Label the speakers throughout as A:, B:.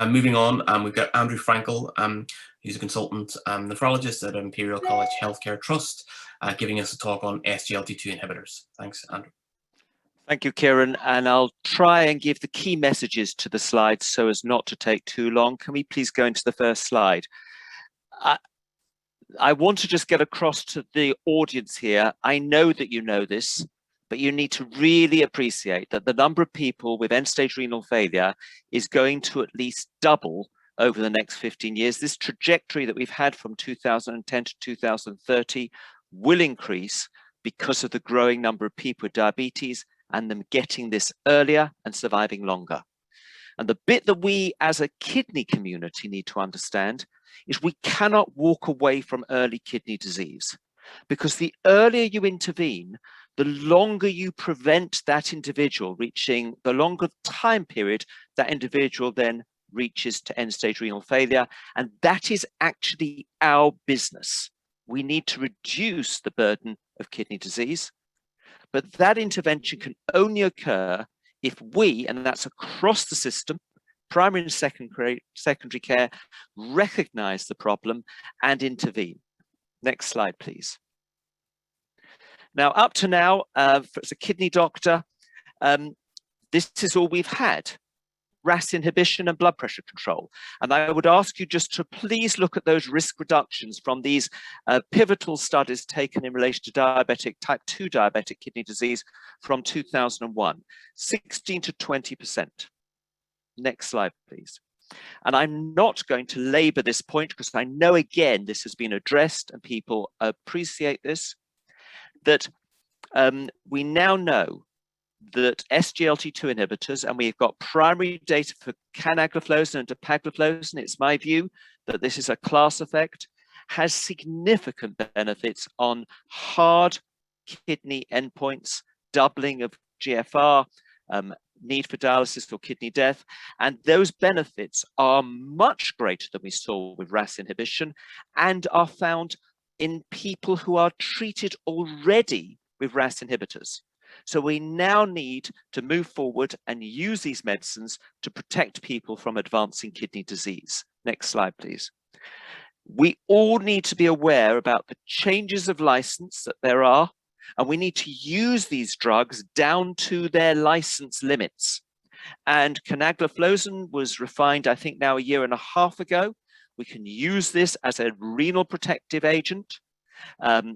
A: Moving on, we've got Andrew Frankel, who's a consultant nephrologist at Imperial College Healthcare Trust, giving us a talk on SGLT2 inhibitors. Thanks, Andrew.
B: Thank you, Kieran, and I'll try and give the key messages to the slides so as not to take too long. Can we please go into the first slide? I want to just get across to the audience here. I know that you know this, but you need to really appreciate that the number of people with end-stage renal failure is going to at least double over the next 15 years. This trajectory that we've had from 2010 to 2030 will increase because of the growing number of people with diabetes and them getting this earlier and surviving longer. And the bit that we as a kidney community need to understand is we cannot walk away from early kidney disease, because the earlier you intervene, the longer you prevent that individual reaching, the longer time period that individual then reaches to end-stage renal failure. And that is actually our business. We need to reduce the burden of kidney disease, but that intervention can only occur if we, and that's across the system, primary and secondary care, recognize the problem and intervene. Next slide, please. Now, up to now, as a kidney doctor, this is all we've had: RAS inhibition and blood pressure control. And I would ask you just to please look at those risk reductions from these pivotal studies taken in relation to type 2 diabetic kidney disease from 2001, 16 to 20%. Next slide, please. And I'm not going to labor this point because I know, again, this has been addressed and people appreciate this, that we now know that SGLT2 inhibitors, and we've got primary data for canagliflozin and dapagliflozin, it's my view that this is a class effect, has significant benefits on hard kidney endpoints, doubling of GFR, need for dialysis or kidney death, and those benefits are much greater than we saw with RAS inhibition and are found in people who are treated already with RAS inhibitors. So we now need to move forward and use these medicines to protect people from advancing kidney disease. Next slide, please. We all need to be aware about the changes of license that there are, and we need to use these drugs down to their license limits. And canagliflozin was refined, I think now 1.5 years ago. We can use this as a renal protective agent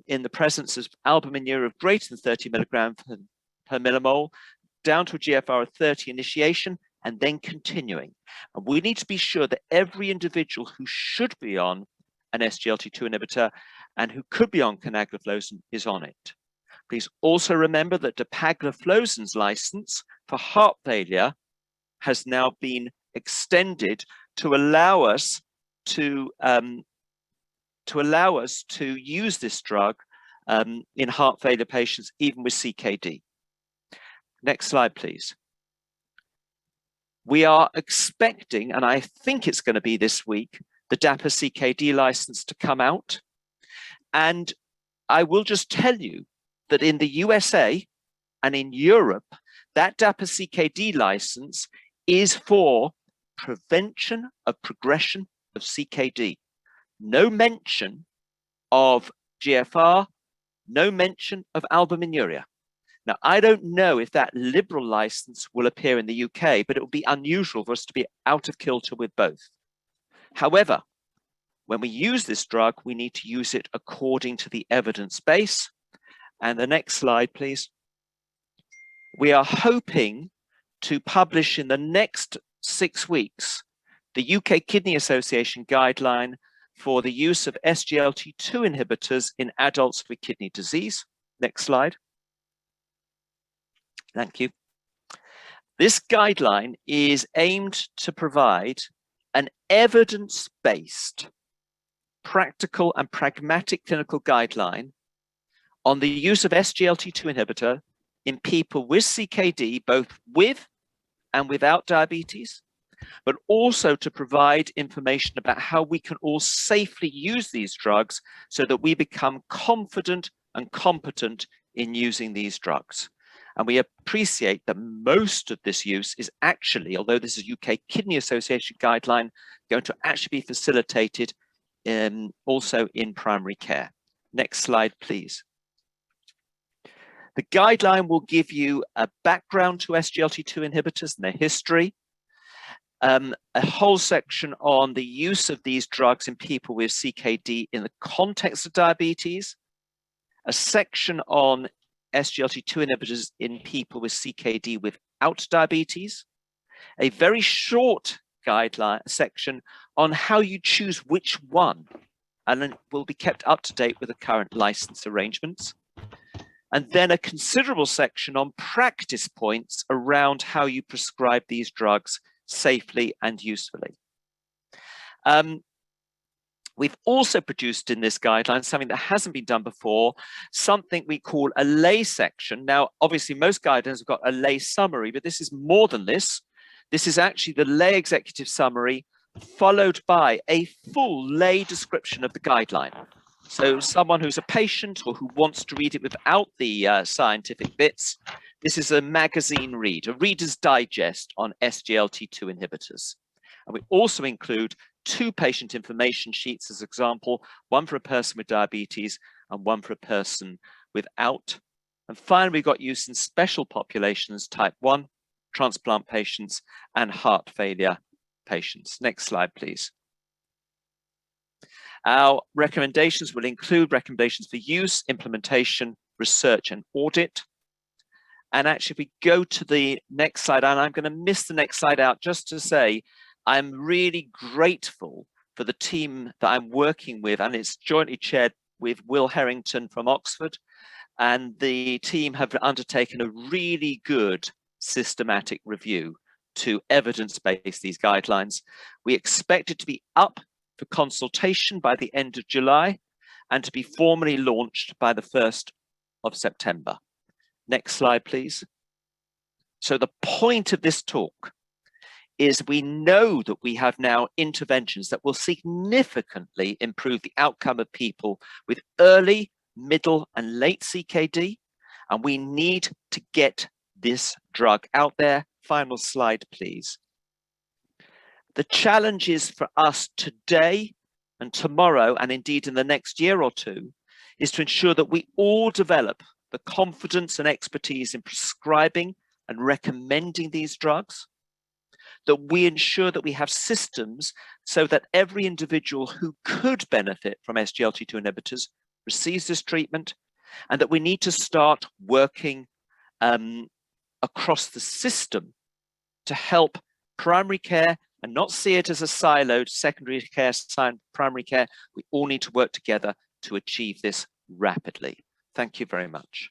B: in the presence of albuminuria of greater than 30 milligrams per millimole, down to a GFR of 30 initiation, and then continuing. And we need to be sure that every individual who should be on an SGLT2 inhibitor and who could be on canagliflozin is on it. Please also remember that dapagliflozin's license for heart failure has now been extended to allow us to use this drug in heart failure patients, even with CKD. Next slide, please. We are expecting, and I think it's going to be this week, the DAPA CKD license to come out. And I will just tell you that in the USA and in Europe, that DAPA CKD license is for prevention of progression of CKD. No mention of GFR, no mention of albuminuria. Now, I don't know if that liberal license will appear in the UK, but it will be unusual for us to be out of kilter with both. However, when we use this drug, we need to use it according to the evidence base. And the next slide, please. We are hoping to publish in the next 6 weeks the UK Kidney Association guideline for the use of SGLT2 inhibitors in adults with kidney disease. Next slide. Thank you. This guideline is aimed to provide an evidence-based, practical and pragmatic clinical guideline on the use of SGLT2 inhibitor in people with CKD, both with and without diabetes, but also to provide information about how we can all safely use these drugs so that we become confident and competent in using these drugs. And we appreciate that most of this use is actually, although this is UK Kidney Association guideline, going to actually be facilitated also in primary care. Next slide, please. The guideline will give you a background to SGLT2 inhibitors and their history, a whole section on the use of these drugs in people with CKD in the context of diabetes, a section on SGLT2 inhibitors in people with CKD without diabetes, a very short guideline section on how you choose which one, and then will be kept up to date with the current license arrangements. And then a considerable section on practice points around how you prescribe these drugs safely and usefully. We've also produced in this guideline something that hasn't been done before, something we call a lay section. Now, obviously, most guidelines have got a lay summary, but this is more than this. This is actually the lay executive summary followed by a full lay description of the guideline. So someone who's a patient or who wants to read it without the scientific bits, this is a magazine read, a Reader's Digest on SGLT2 inhibitors. And we also include 2 patient information sheets as example, one for a person with diabetes and one for a person without. And finally, we've got use in special populations, type 1, transplant patients and heart failure patients. Next slide, please. Our recommendations will include recommendations for use, implementation, research and audit. And actually, if we go to the next slide, and I'm going to miss the next slide out just to say, I'm really grateful for the team that I'm working with, and it's jointly chaired with Will Harrington from Oxford. And the team have undertaken a really good systematic review to evidence-base these guidelines. We expect it to be up for consultation by the end of July and to be formally launched by the 1st of September. Next slide, please. So the point of this talk is we know that we have now interventions that will significantly improve the outcome of people with early, middle, and late CKD, and we need to get this drug out there. Final slide, please. The challenges for us today and tomorrow, and indeed in the next year or two, is to ensure that we all develop the confidence and expertise in prescribing and recommending these drugs, that we ensure that we have systems so that every individual who could benefit from SGLT2 inhibitors receives this treatment, and that we need to start working across the system to help primary care and not see it as a siloed secondary care, primary care. We all need to work together to achieve this rapidly. Thank you very much.